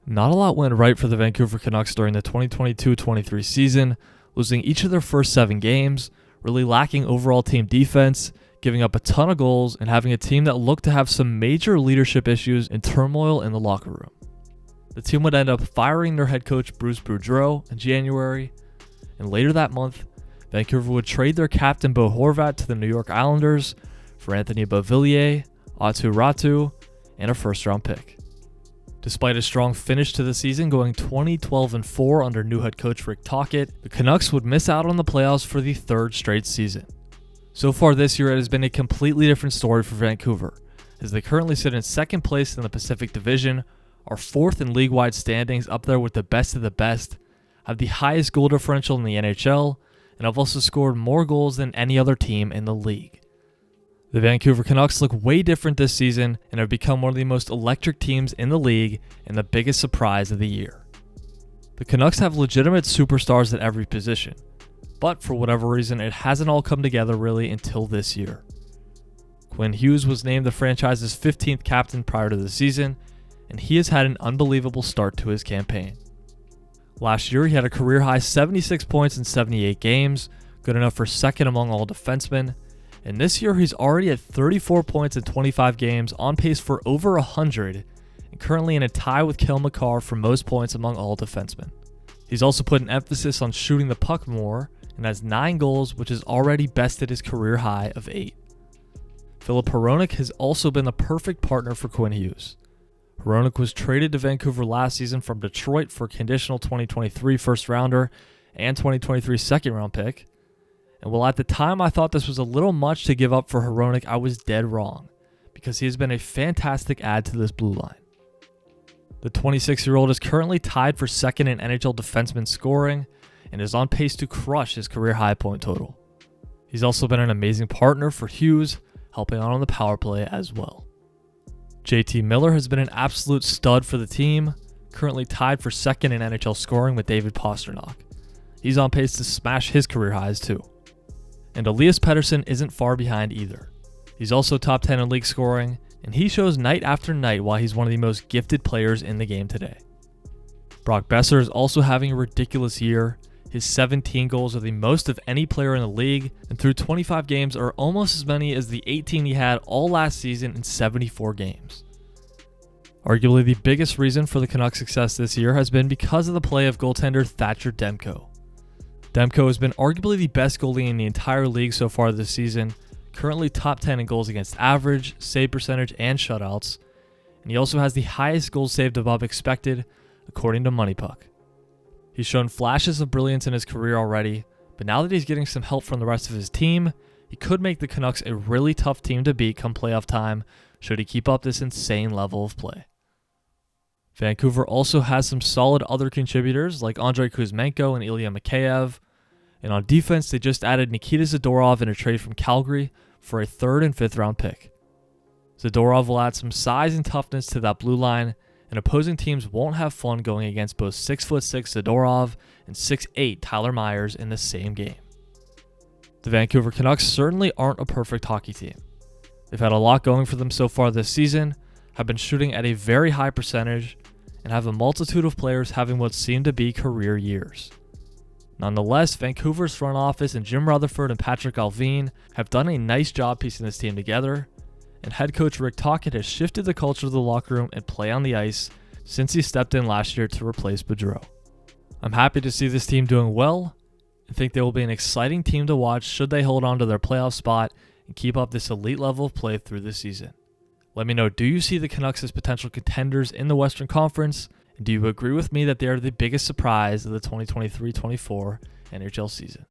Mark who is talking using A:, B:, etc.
A: Not a lot went right for the Vancouver Canucks during the 2022-23 season, losing each of their first 7 games, really lacking overall team defense, giving up a ton of goals, and having a team that looked to have some major leadership issues and turmoil in the locker room. The team would end up firing their head coach Bruce Boudreau in January, and later that month, Vancouver would trade their captain Bo Horvat to the New York Islanders for Anthony Beauvillier, Aatu Räty, and a first-round pick. Despite a strong finish to the season, going 20-12-4 under new head coach Rick Tocchet, the Canucks would miss out on the playoffs for the 3rd straight season. So far this year, it has been a completely different story for Vancouver, as they currently sit in 2nd place in the Pacific Division, are 4th in league-wide standings, up there with the best of the best, have the highest goal differential in the NHL, and have also scored more goals than any other team in the league. The Vancouver Canucks look way different this season and have become one of the most electric teams in the league and the biggest surprise of the year. The Canucks have legitimate superstars at every position, but for whatever reason, it hasn't all come together really until this year. Quinn Hughes was named the franchise's 15th captain prior to the season, and he has had an unbelievable start to his campaign. Last year, he had a career-high 76 points in 78 games, good enough for 2nd among all defensemen. And this year, he's already at 34 points in 25 games, on pace for over 100, and currently in a tie with Cale Makar for most points among all defensemen. He's also put an emphasis on shooting the puck more, and has 9 goals, which has already bested his career high of 8. Filip Hronek has also been the perfect partner for Quinn Hughes. Hronek was traded to Vancouver last season from Detroit for a conditional 2023 first-rounder and 2023 second-round pick. And while at the time I thought this was a little much to give up for Hronek, I was dead wrong, because he has been a fantastic add to this blue line. The 26-year-old is currently tied for 2nd in NHL defenseman scoring and is on pace to crush his career high point total. He's also been an amazing partner for Hughes, helping out on the power play as well. JT Miller has been an absolute stud for the team, currently tied for 2nd in NHL scoring with David Pastrnak. He's on pace to smash his career highs too. And Elias Pettersson isn't far behind either. He's also top 10 in league scoring, and he shows night after night why he's one of the most gifted players in the game today. Brock Boeser is also having a ridiculous year. His 17 goals are the most of any player in the league, and through 25 games are almost as many as the 18 he had all last season in 74 games. Arguably the biggest reason for the Canucks' success this year has been because of the play of goaltender Thatcher Demko. Demko has been arguably the best goalie in the entire league so far this season, currently top 10 in goals against average, save percentage, and shutouts, and he also has the highest goals saved above expected, according to MoneyPuck. He's shown flashes of brilliance in his career already, but now that he's getting some help from the rest of his team, he could make the Canucks a really tough team to beat come playoff time, should he keep up this insane level of play. Vancouver also has some solid other contributors like Andrei Kuzmenko and Ilya Mikheyev, and on defense they just added Nikita Zadorov in a trade from Calgary for a 3rd and 5th round pick. Zadorov will add some size and toughness to that blue line, and opposing teams won't have fun going against both 6'6" Zadorov and 6'8" Tyler Myers in the same game. The Vancouver Canucks certainly aren't a perfect hockey team. They've had a lot going for them so far this season, have been shooting at a very high percentage, and have a multitude of players having what seem to be career years. Nonetheless, Vancouver's front office and Jim Rutherford and Patrick Allvin have done a nice job piecing this team together, and head coach Rick Tocchet has shifted the culture of the locker room and play on the ice since he stepped in last year to replace Boudreau. I'm happy to see this team doing well and think they will be an exciting team to watch should they hold on to their playoff spot and keep up this elite level of play through the season. Let me know, do you see the Canucks as potential contenders in the Western Conference? And do you agree with me that they are the biggest surprise of the 2023-24 NHL season?